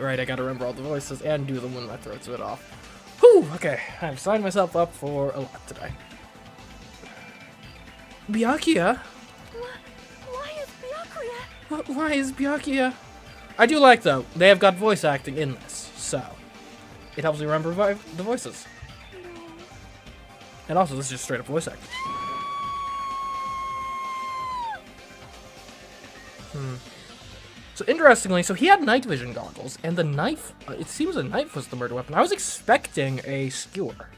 right, I gotta remember all the voices and do them when my throat's a bit off. Whew, okay, I've signed myself up for a lot today. Byakuya? Why is Byakuya? Why is Byakuya? I do like, though, they have got voice acting in this, so it helps me remember the voices. And also, this is just straight up voice acting. So interestingly, so he had night vision goggles, and the knife, it seems a knife was the murder weapon. I was expecting a skewer.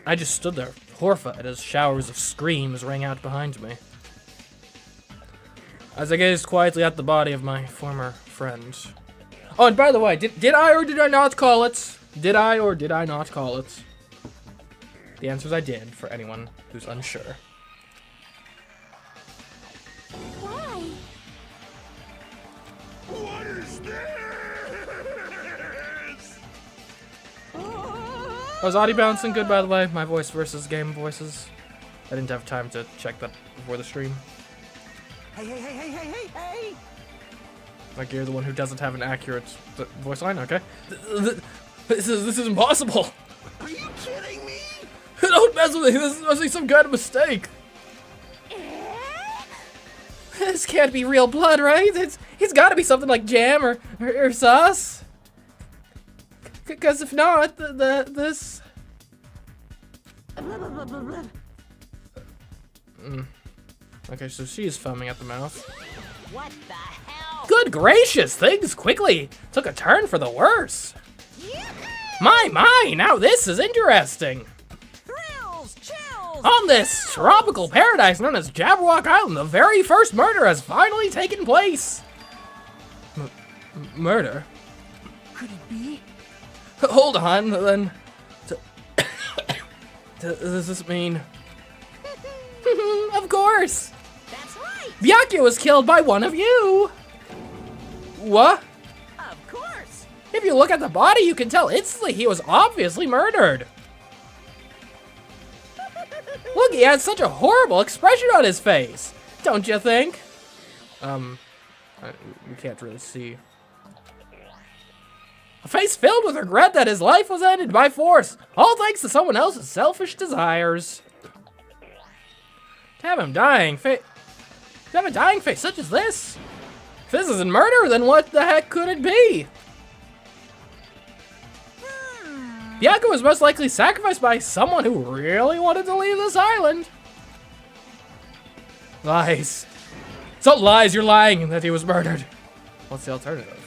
I just stood there, horrified, as showers of screams rang out behind me. As I gazed quietly at the body of my former friend. Oh, and by the way, did I or did I not call it? Did I or did I not call it? The answer is I did, for anyone who's unsure. Why? What is this? Was audio bouncing good, by the way? My voice versus game voices. I didn't have time to check that before the stream. Hey! Like you're the one who doesn't have an accurate voice line? Okay. This is impossible. Are you kidding me? Don't mess with me. This must be some kind of mistake. This can't be real blood, right? It's got to be something like jam or sauce. Because if not, this. Okay, so she's foaming at the mouth. What the hell? Good gracious, things quickly took a turn for the worse. My, now this is interesting. Thrills, chills. On this tropical paradise known as Jabberwock Island, the very first murder has finally taken place. Murder? Could it be? Hold on, then. Does this mean? Of course. That's right. Byakuya was killed by one of you. What? Of course. If you look at the body, you can tell instantly he was obviously murdered. Look, he had such a horrible expression on his face. Don't you think? We can't really see. A face filled with regret that his life was ended by force, all thanks to someone else's selfish desires. To have a dying face such as this? If this isn't murder, then what the heck could it be? Byakuya was most likely sacrificed by someone who really wanted to leave this island. Lies. So lies, you're lying that he was murdered. What's the alternative?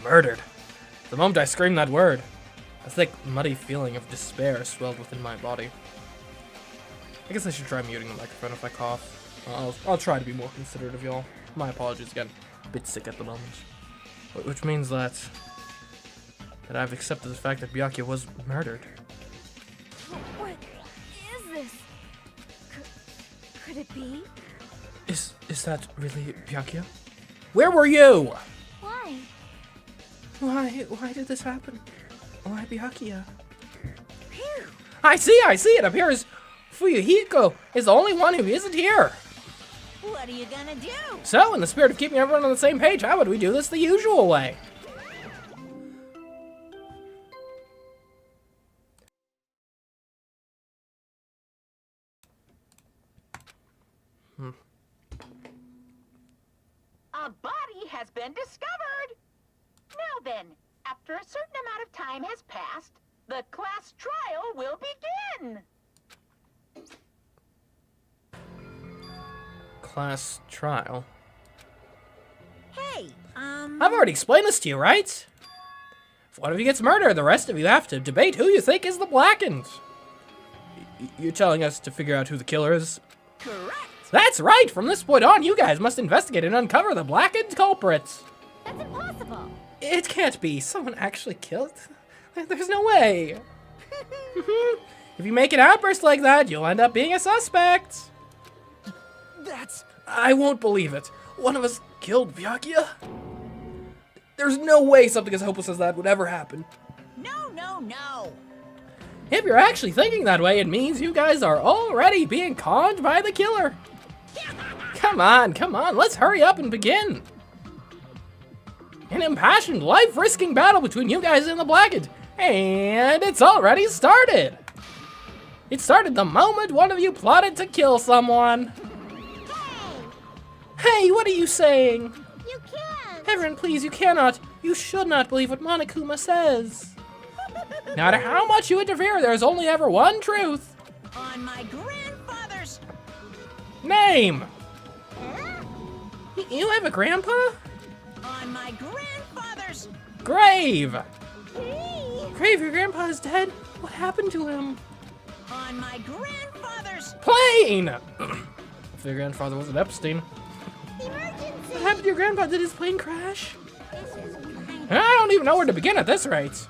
Murdered. The moment I screamed that word, a thick, muddy feeling of despair swelled within my body. I guess I should try muting the microphone if I cough. I'll try to be more considerate of y'all. My apologies again. A bit sick at the moment. Which means that I've accepted the fact that Byakuya was murdered. What is this? Could it be? Is that really Byakuya? Where were you? Why? Why did this happen? Why Byakuya? Phew. I see, it appears Fuyuhiko is the only one who isn't here. What are you gonna do? So, in the spirit of keeping everyone on the same page, how would we do this the usual way? A body has been discovered. Now then, after a certain amount of time has passed, the class trial will begin. Class trial. Hey, I've already explained this to you, right? If one of you gets murdered, the rest of you have to debate who you think is the blackened. You're telling us to figure out who the killer is? correct. That's right! From this point on, you guys must investigate and uncover the blackened culprits. That's impossible. It can't be. Someone actually killed? There's no way. If you make an outburst like that, you'll end up being a suspect. I won't believe it. One of us killed Byakuya? There's no way something as hopeless as that would ever happen. No. If you're actually thinking that way, it means you guys are already being conned by the killer. Come on, let's hurry up and begin. An impassioned, life-risking battle between you guys and the Blackened. And it's already started. It started the moment one of you plotted to kill someone. Hey, what are you saying? You can't! Everyone, please, you cannot. You should not believe what Monokuma says. No matter how much you interfere, there is only ever one truth. On my grandfather's... Name. Huh? You have a grandpa? On my grandfather's... Grave. Hey! Grave, your grandpa is dead. What happened to him? On my grandfather's... Plane! If your grandfather wasn't Epstein. Emergency! What happened to your grandpa? Did his plane crash? This is kind I don't even know where to begin at this rate.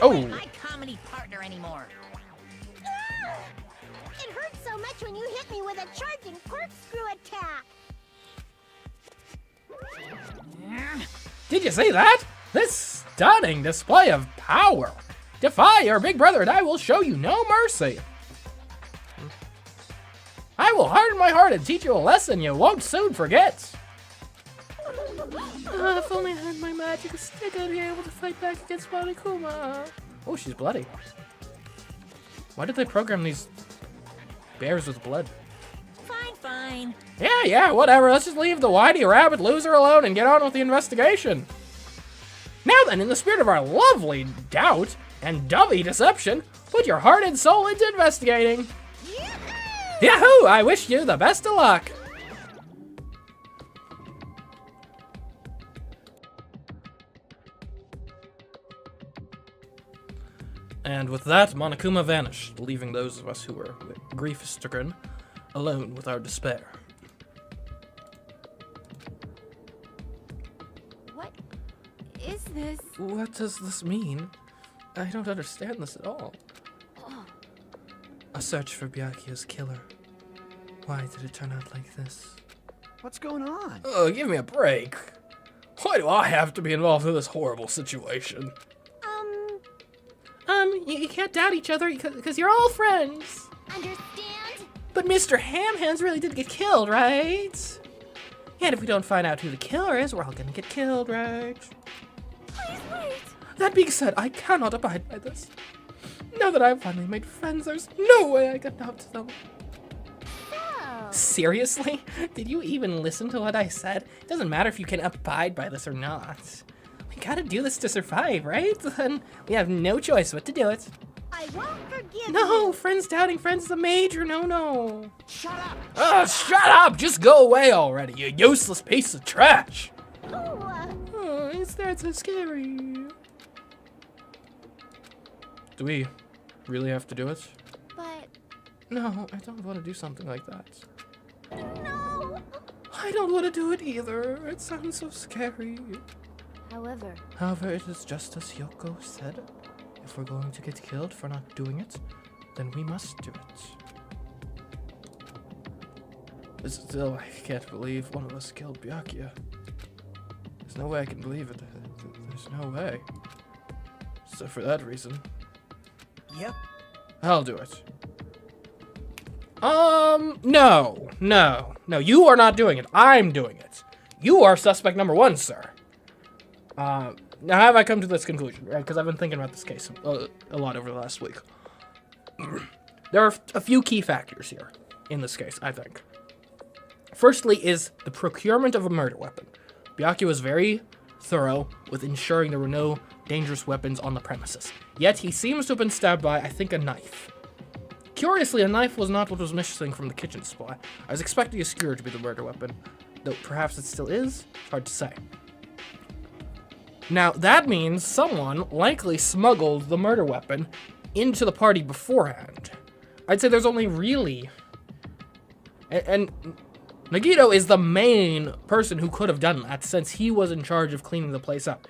Oh. of my comedy partner anymore. Ah! It hurts so much when you hit me with a charging corkscrew attack. Did you see that? This stunning display of power. Defy your big brother and I will show you no mercy. I will harden my heart and teach you a lesson you won't soon forget. If only I had my magic stick, I'd be able to fight back against Monokuma. Oh, she's bloody. Why did they program these bears with blood? Fine. Yeah, whatever. Let's just leave the whitey rabbit loser alone and get on with the investigation. Now then, in the spirit of our lovely doubt and dummy deception, put your heart and soul into investigating. Yahoo! I wish you the best of luck. And with that, Monokuma vanished, leaving those of us who were grief-stricken alone with our despair. What is this? What does this mean? I don't understand this at all. A search for Byakuya's killer. Why did it turn out like this? What's going on? Oh, give me a break. Why do I have to be involved in this horrible situation? You can't doubt each other because you're all friends. Understand? But Mr. Ham-Hands really did get killed, right? And if we don't find out who the killer is, we're all gonna get killed, right? Please wait. That being said, I cannot abide by this. Now that I've finally made friends, there's no way I can doubt them. So, Seriously? Did you even listen to what I said? It doesn't matter if you can abide by this or not. We gotta do this to survive, right? Then we have no choice but to do it. I won't forgive No, you. friends doubting friends is a major no-no. Shut up! Shut up! Just go away already, you useless piece of trash! Oh, it's that so scary. Do we really have to do it? But No, I don't want to do something like that. no. I don't want to do it either. It sounds so scary. However, It is just as Yoko said. If we're going to get killed for not doing it, then we must do it. Still, I can't believe one of us killed Byakuya. There's no way I can believe it. There's no way. So for that reason, Yep. I'll do it. No, you are not doing it. I'm doing it. You are suspect number one, sir. Now how have I come to this conclusion, right? Because I've been thinking about this case a lot over the last week. There are a few key factors here in this case, I think. Firstly is the procurement of a murder weapon. Byakuya was very thorough with ensuring there were no dangerous weapons on the premises. Yet he seems to have been stabbed by, I think, a knife. Curiously, a knife was not what was missing from the kitchen supply. I was expecting a skewer to be the murder weapon, though perhaps it still is. It's hard to say. Now, that means someone likely smuggled the murder weapon into the party beforehand. I'd say there's only really... And Nagito is the main person who could have done that, since he was in charge of cleaning the place up.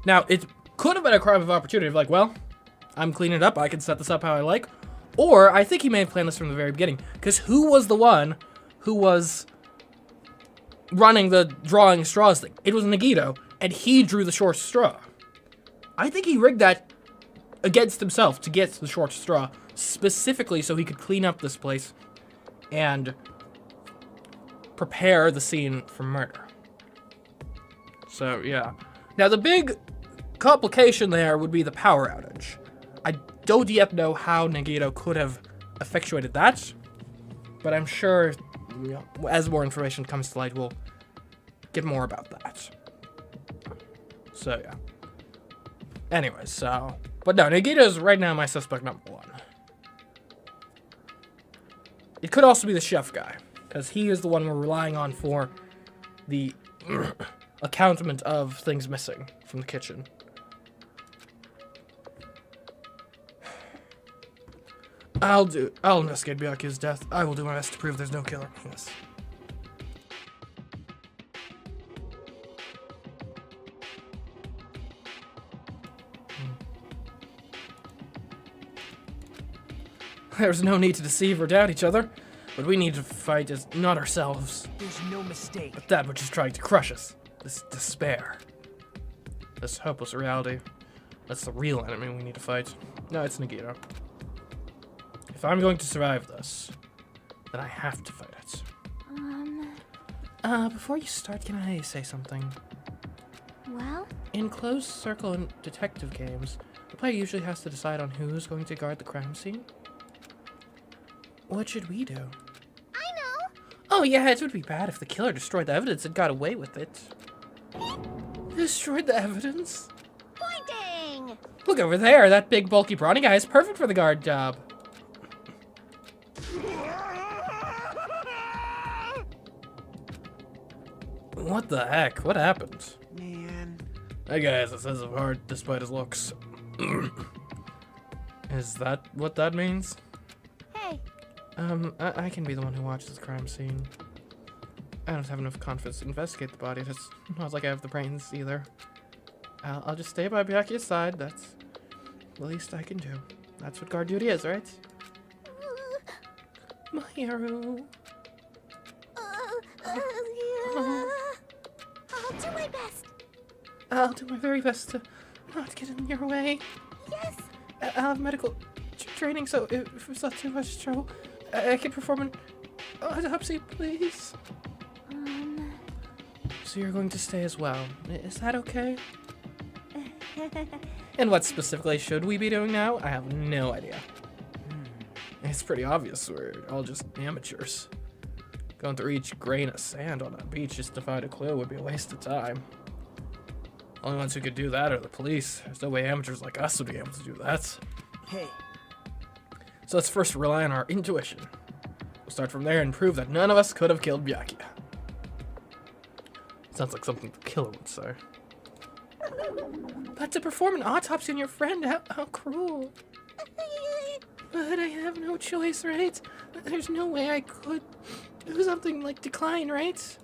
Now, it could have been a crime of opportunity of like, well, I'm cleaning it up, I can set this up how I like. Or, I think he may have planned this from the very beginning, because who was the one who was running the drawing straws thing? It was Nagito, and he drew the short straw. I think he rigged that against himself to get the short straw, specifically so he could clean up this place and prepare the scene for murder. So, yeah. Now, the big complication there would be the power outage. I don't yet know how Nagito could have effectuated that, but I'm sure, you know, as more information comes to light, we'll get more about that. So, yeah. Anyways, so... But no, Nagito's right now my suspect number 1. It could also be the chef guy, because he is the one we're relying on for the accountment of things missing from the kitchen. I'll investigate Byakuya's death. I will do my best to prove there's no killer. Yes. There's no need to deceive or doubt each other, but we need to fight as not ourselves, There's no mistake. but that which is trying to crush us. This despair. This hopeless reality. That's the real enemy we need to fight. No, it's Nagito. If I'm going to survive this, then I have to fight it. Before you start, can I say something? Well? In closed circle and detective games, the player usually has to decide on who's going to guard the crime scene. What should we do? I know! Oh yeah, it would be bad if the killer destroyed the evidence and got away with it. Destroyed the evidence? Pointing! Look over there, that big bulky brawny guy is perfect for the guard job. What the heck? What happened? Man. That guy has a sense of heart despite his looks. Is that what that means? Hey, I can be the one who watches the crime scene. I don't have enough confidence to investigate the body. It's not like I have the brains either. I'll just stay by Byakuya's side. That's the least I can do. That's what guard duty is, right? Mahiru. yeah. I'll do my best. I'll do my very best to not get in your way. Yes. I'll have medical training, so if it's not too much trouble, I can perform an autopsy, please. So you're going to stay as well. Is that okay? And what specifically should we be doing now? I have no idea. It's pretty obvious we're all just amateurs. Going through each grain of sand on a beach just to find a clue would be a waste of time. Only ones who could do that are the police. There's no way amateurs like us would be able to do that. Hey. So let's first rely on our intuition. We'll start from there and prove that none of us could have killed Byakuya. Sounds like something the killer would say. But to perform an autopsy on your friend, how cruel. But I have no choice, right? There's no way I could do something like decline, right?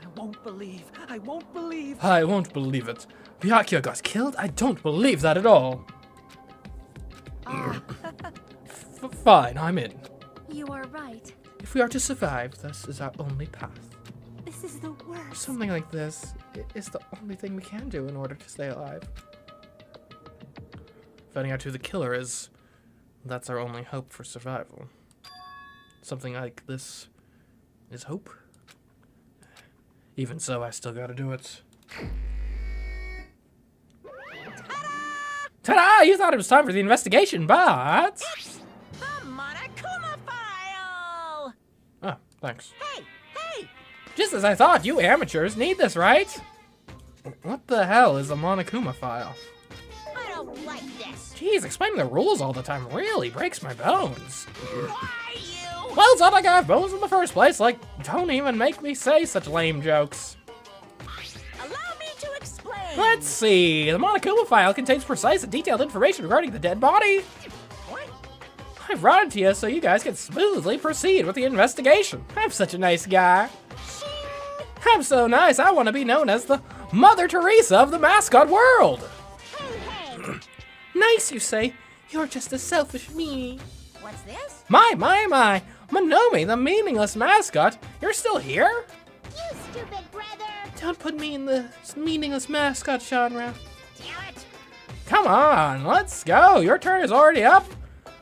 I won't believe. I won't believe. I won't believe it. Byakuya got killed? I don't believe that at all. Fine, I'm in. You are right. If we are to survive, this is our only path. This is the worst. Something like this is the only thing we can do in order to stay alive. Finding out who the killer is, that's our only hope for survival. Something like this is hope. Even so, I still gotta do it. Ta-da! You thought it was time for the investigation, but... The Monokuma file! Oh, thanks. Hey! Just as I thought, you amateurs need this, right? What the hell is a Monokuma file? I don't like this. Jeez, explaining the rules all the time really breaks my bones. Why you? Well, it's not like I have bones in the first place. Like, don't even make me say such lame jokes. Allow me to explain. Let's see. The Monokuma file contains precise and detailed information regarding the dead body. What? I brought it to you so you guys can smoothly proceed with the investigation. I'm such a nice guy. I'm so nice, I want to be known as the Mother Teresa of the mascot world. Hey. Nice, you say? You're just a selfish me. What's this? My. Monomi, the meaningless mascot. You're still here? You stupid brother. Don't put me in the meaningless mascot genre. Damn it. Come on, let's go. Your turn is already up.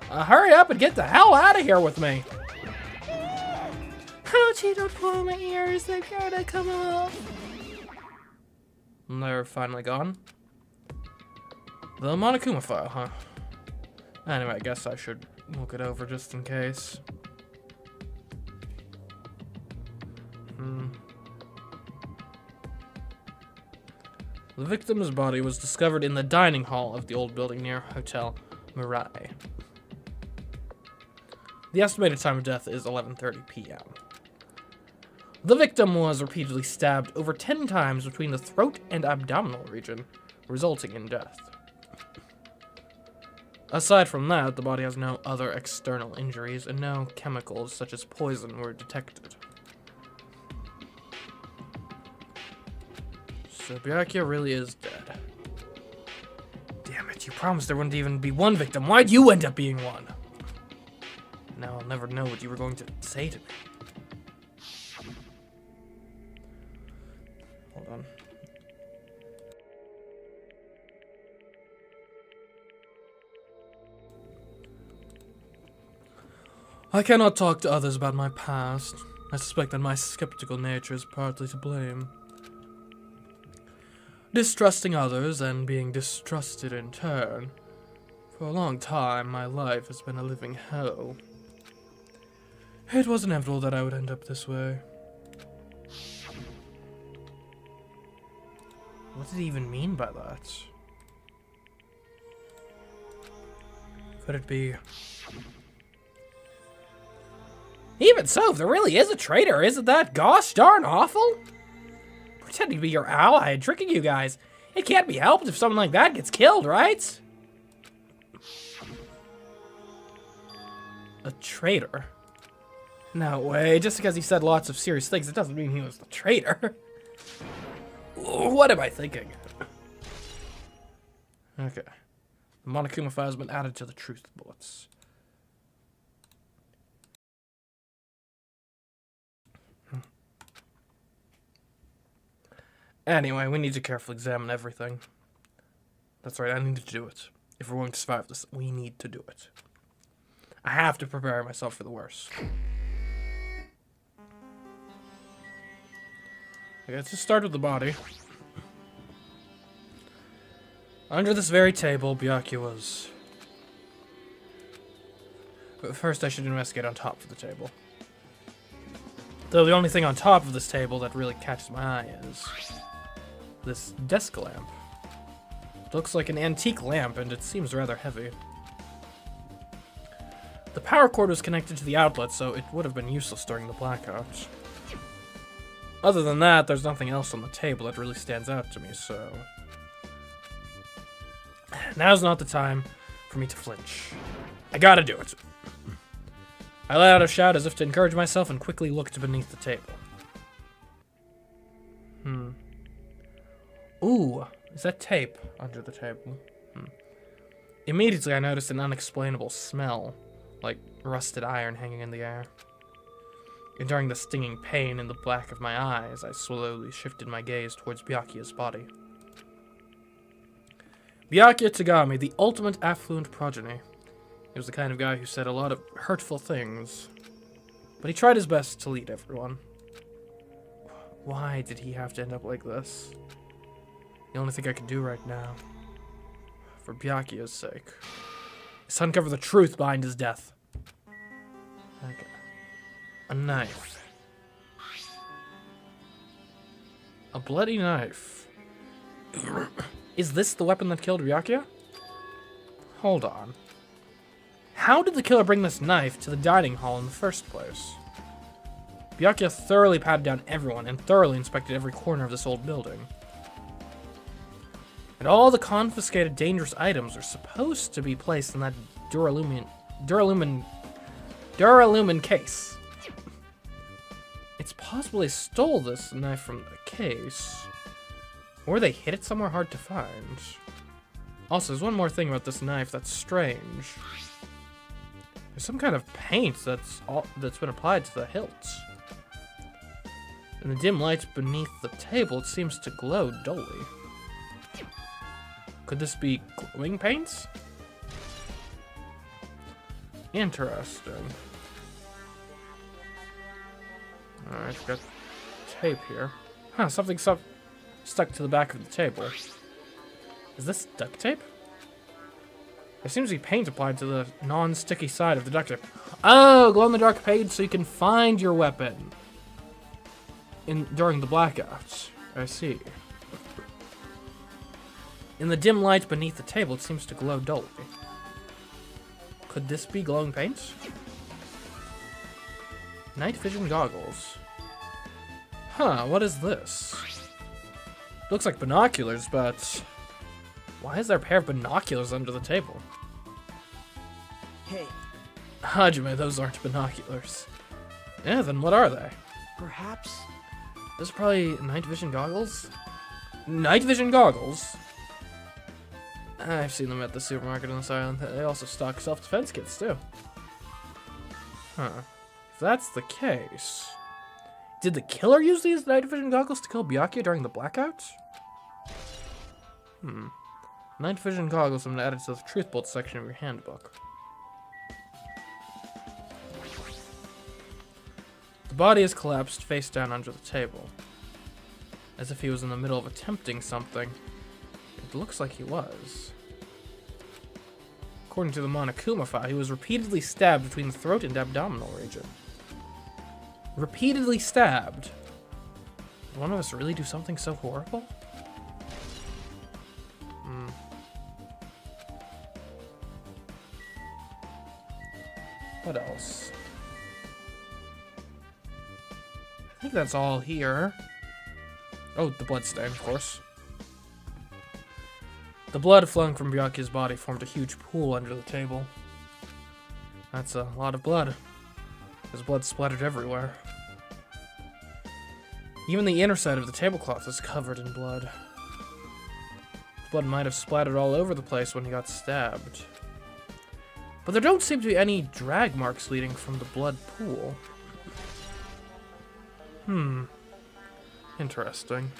Hurry up and get the hell out of here with me. Ouchie, don't pull my ears. They're gonna come off. And they're finally gone. The Monokuma file, huh? Anyway, I guess I should look it over just in case. The victim's body was discovered in the dining hall of the old building near Hotel Mirai. The estimated time of death is 11:30 p.m. The victim was repeatedly stabbed over 10 times between the throat and abdominal region, resulting in death. Aside from that, the body has no other external injuries, and no chemicals such as poison were detected. So Byakuya really is dead. Damn it, you promised there wouldn't even be one victim. Why'd you end up being one? Now I'll never know what you were going to say to me. Hold on. I cannot talk to others about my past. I suspect that my skeptical nature is partly to blame. Distrusting others and being distrusted in turn. For a long time, my life has been a living hell. It was inevitable that I would end up this way. What did he even mean by that? Could it be... Even so, if there really is a traitor, isn't that gosh darn awful? Pretending to be your ally and tricking you guys. It can't be helped if someone like that gets killed, right? A traitor? No way, just because he said lots of serious things, it doesn't mean he was the traitor. What am I thinking? Okay. The Monokuma file has been added to the truth bullets. Anyway, we need to carefully examine everything. That's right, I need to do it. If we're going to survive this, we need to do it. I have to prepare myself for the worst. Okay, let's just start with the body. Under this very table, Byakuya was... But first I should investigate on top of the table. Though the only thing on top of this table that really catches my eye is... this desk lamp. It looks like an antique lamp, and it seems rather heavy. The power cord was connected to the outlet, so it would have been useless during the blackout. Other than that, there's nothing else on the table that really stands out to me, so... Now's not the time for me to flinch. I gotta do it. I let out a shout as if to encourage myself and quickly looked beneath the table. Ooh, is that tape under the table? Immediately I noticed an unexplainable smell, like rusted iron hanging in the air. Enduring the stinging pain in the back of my eyes, I slowly shifted my gaze towards Byakuya's body. Byakuya Tagami, the ultimate affluent progeny. He was the kind of guy who said a lot of hurtful things, but he tried his best to lead everyone. Why did he have to end up like this? The only thing I can do right now, for Byakuya's sake, is to uncover the truth behind his death. Okay. A knife. A bloody knife. Is this the weapon that killed Byakuya? Hold on. How did the killer bring this knife to the dining hall in the first place? Byakuya thoroughly patted down everyone and thoroughly inspected every corner of this old building. And all the confiscated dangerous items are supposed to be placed in that Duralumin case. It's possible they stole this knife from the case, or they hid it somewhere hard to find. Also, there's one more thing about this knife that's strange. There's some kind of paint that's been applied to the hilt. In the dim light beneath the table, it seems to glow dully. Could this be glowing paints? Interesting. Alright, got tape here. Huh, something stuck to the back of the table. Is this duct tape? There seems to be paint applied to the non-sticky side of the duct tape. Oh, glow-in-the-dark paint so you can find your weapon during the blackout. I see. In the dim light beneath the table, it seems to glow dully. Could this be glowing paint? Night vision goggles. Huh, what is this? Looks like binoculars, but why is there a pair of binoculars under the table? Hey, Hajime, those aren't binoculars. Yeah, then what are they? perhaps... Those are probably night vision goggles? Night vision goggles? I've seen them at the supermarket on this island. They also stock self-defense kits, too. Huh. If that's the case... Did the killer use these night vision goggles to kill Byakuya during the blackout? Night vision goggles have been added to the truth bolt section of your handbook. The body is collapsed face down under the table. As if he was in the middle of attempting something. It looks like he was. According to the Monokuma file, he was repeatedly stabbed between the throat and abdominal region. Repeatedly stabbed. Did one of us really do something so horrible? What else? I think that's all here. Oh, the blood stain, of course. The blood flowing from Byakuya's body formed a huge pool under the table. That's a lot of blood. His blood splattered everywhere. Even the inner side of the tablecloth is covered in blood. The blood might have splattered all over the place when he got stabbed. But there don't seem to be any drag marks leading from the blood pool. Interesting.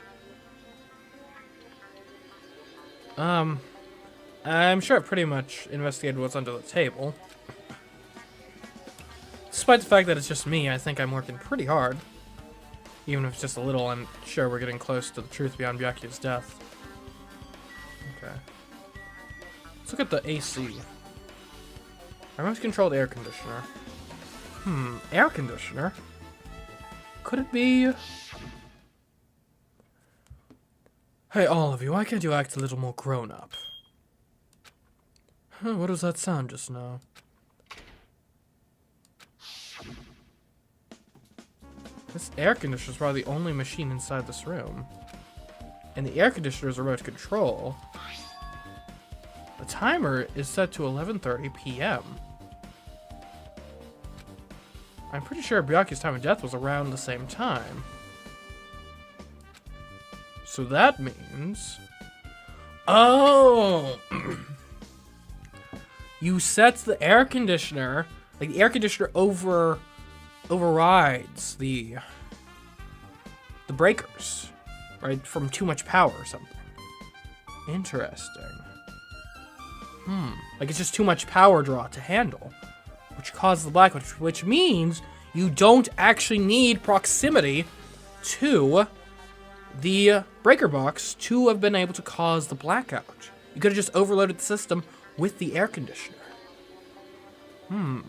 I'm sure I've pretty much investigated what's under the table. Despite the fact that it's just me, I think I'm working pretty hard. Even if it's just a little, I'm sure we're getting close to the truth beyond Byakuya's death. Okay. Let's look at the AC. Remote-controlled air conditioner. Air conditioner? Could it be... Hey, all of you, why can't you act a little more grown-up? Huh, what was that sound just now? This air conditioner is probably the only machine inside this room. And the air conditioner is remote control. The timer is set to 11:30 p.m. I'm pretty sure Byakuya's time of death was around the same time. So that means... Oh! You set the air conditioner... Like, the air conditioner overrides the breakers, right? From too much power or something. Interesting. Like, it's just too much power draw to handle, which causes the blackout, which means you don't actually need proximity to the breaker box to have been able to cause the blackout. You could have just overloaded the system with the air conditioner. And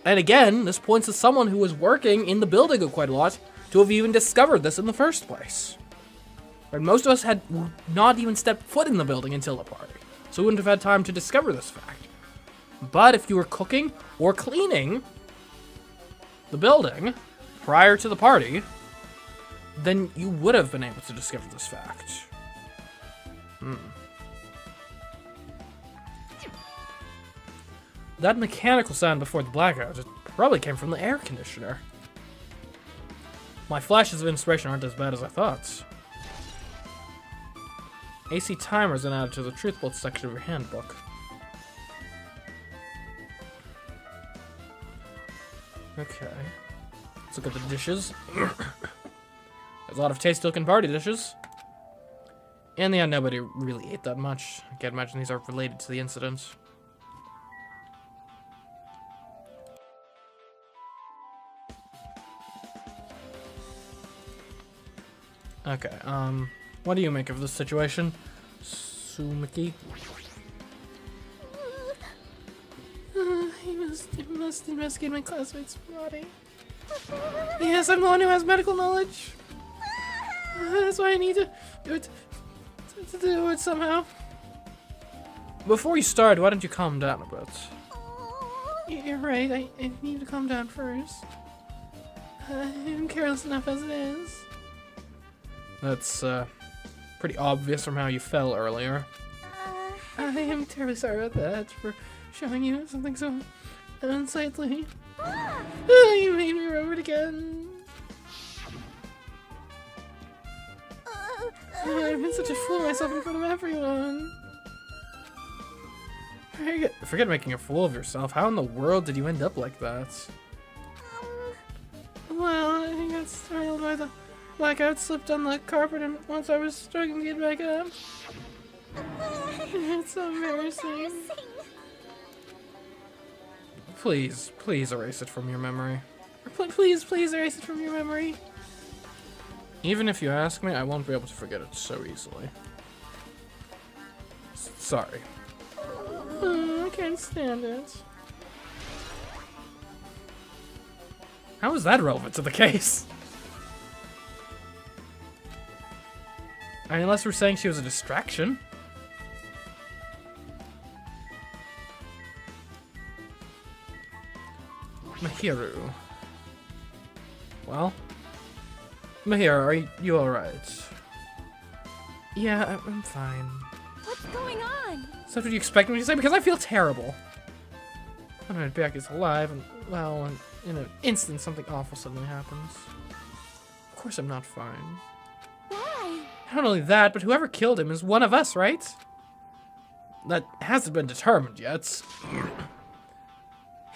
again, this points to someone who was working in the building quite a lot to have even discovered this in the first place. And most of us had not even stepped foot in the building until the party, so we wouldn't have had time to discover this fact. But if you were cooking or cleaning the building prior to the party, then you would have been able to discover this fact. That mechanical sound before the blackout, it probably came from the air conditioner. My flashes of inspiration aren't as bad as I thought. AC timers are added to the truth bolt section of your handbook. Okay. Let's look at the dishes. There's a lot of tasty-looking party dishes. And yeah, nobody really ate that much. I can't imagine these are related to the incident. Okay, what do you make of this situation, Sumiki? He must investigate my classmate's body. Yes, I'm the one who has medical knowledge. That's why I need to do it somehow. Before you start, why don't you calm down a bit? You're right, I need to calm down first. I'm careless enough as it is. That's, pretty obvious from how you fell earlier. I am terribly sorry about that, for showing you something so unsightly. You made me remember it again. I've been such a fool of myself in front of everyone. Forget making a fool of yourself. How in the world did you end up like that? Well, I got startled by the blackout, slipped on the carpet, and once I was struggling to get back up. It's so embarrassing. Please erase it from your memory. Please erase it from your memory. Even if you ask me, I won't be able to forget it so easily. Sorry. I can't stand it. How is that relevant to the case? I mean, unless we're saying she was a distraction. Mahiru. Well? Mahiru, are you alright? Yeah, I'm fine. What's going on? So what do you expect me to say? Because I feel terrible. When my back is alive, and well, in an instant, something awful suddenly happens. Of course I'm not fine. Why? Not only that, but whoever killed him is one of us, right? That hasn't been determined yet.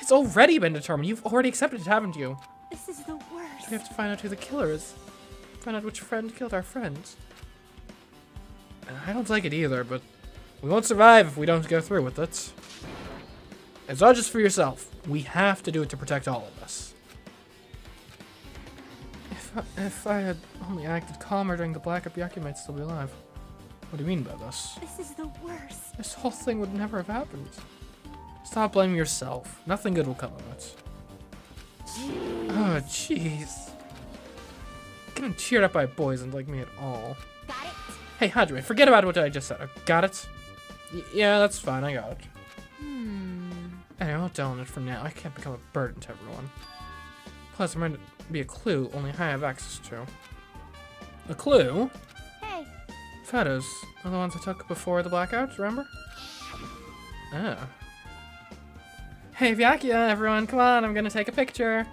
It's already been determined. You've already accepted it, haven't you? This is the worst. We have to find out who the killer is. Find out which friend killed our friend. And I don't like it either, but we won't survive if we don't go through with it. It's not just for yourself. We have to do it to protect all of us. If I had only acted calmer during the blackout, Byakuya might still be alive. What do you mean by this? This is the worst. This whole thing would never have happened. Stop blaming yourself. Nothing good will come of it. Oh, jeez. Getting cheered up by boys isn't like me at all. Got it? Hey, Hajime, forget about what I just said. Got it? Yeah, that's fine. I got it. Anyway, I'll tell it for now. I can't become a burden to everyone. Plus, there might be a clue only I have access to. A clue? Hey. Photos are the ones I took before the blackout, remember? Oh. Hey, Byakuya, everyone, come on, I'm gonna take a picture.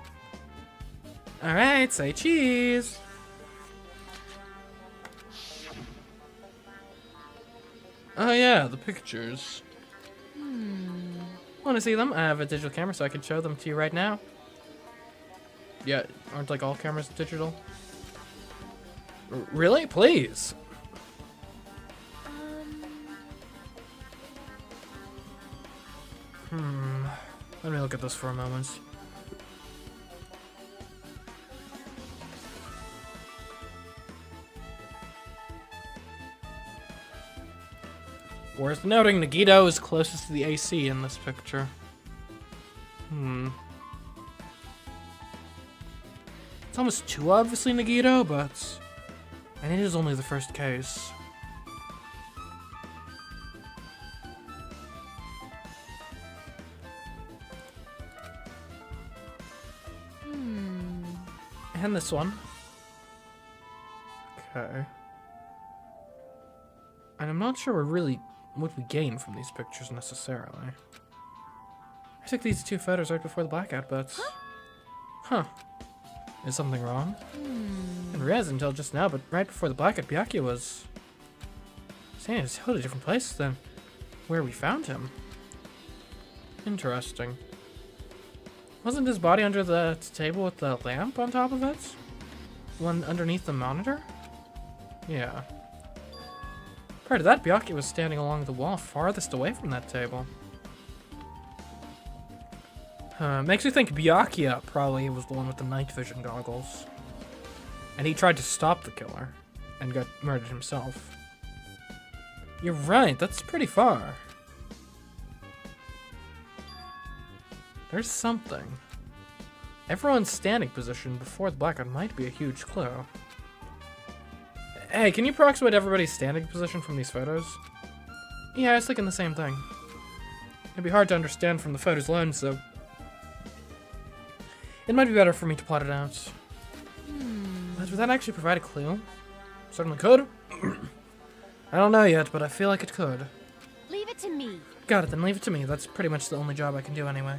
Alright, say cheese. Oh yeah, the pictures. Want to see them? I have a digital camera so I can show them to you right now. Yeah, aren't like all cameras digital? Really? Please. Let me look at this for a moment. Worth noting, Nagito is closest to the AC in this picture. It's almost too obviously Nagito, but... And it is only the first case. And this one. Okay. And I'm not sure what we gain from these pictures necessarily. I took these two photos right before the blackout, but... Huh. Is something wrong? I didn't realize until just now, but right before the blackout, Byakuya was... staying in a totally different place than where we found him. Interesting. Wasn't his body under the table with the lamp on top of it? One underneath the monitor? Yeah. Prior to that, Byakuya was standing along the wall farthest away from that table. Makes me think Byakuya probably was the one with the night vision goggles. And he tried to stop the killer. and got murdered himself. You're right, that's pretty far. There's something. Everyone's standing position before the blackout might be a huge clue. Hey, can you approximate everybody's standing position from these photos? Yeah, I was thinking the same thing. It'd be hard to understand from the photos alone, so it might be better for me to plot it out. But would that actually provide a clue? Certainly could. I don't know yet, but I feel like it could. Leave it to me. Got it, then leave it to me. That's pretty much the only job I can do anyway.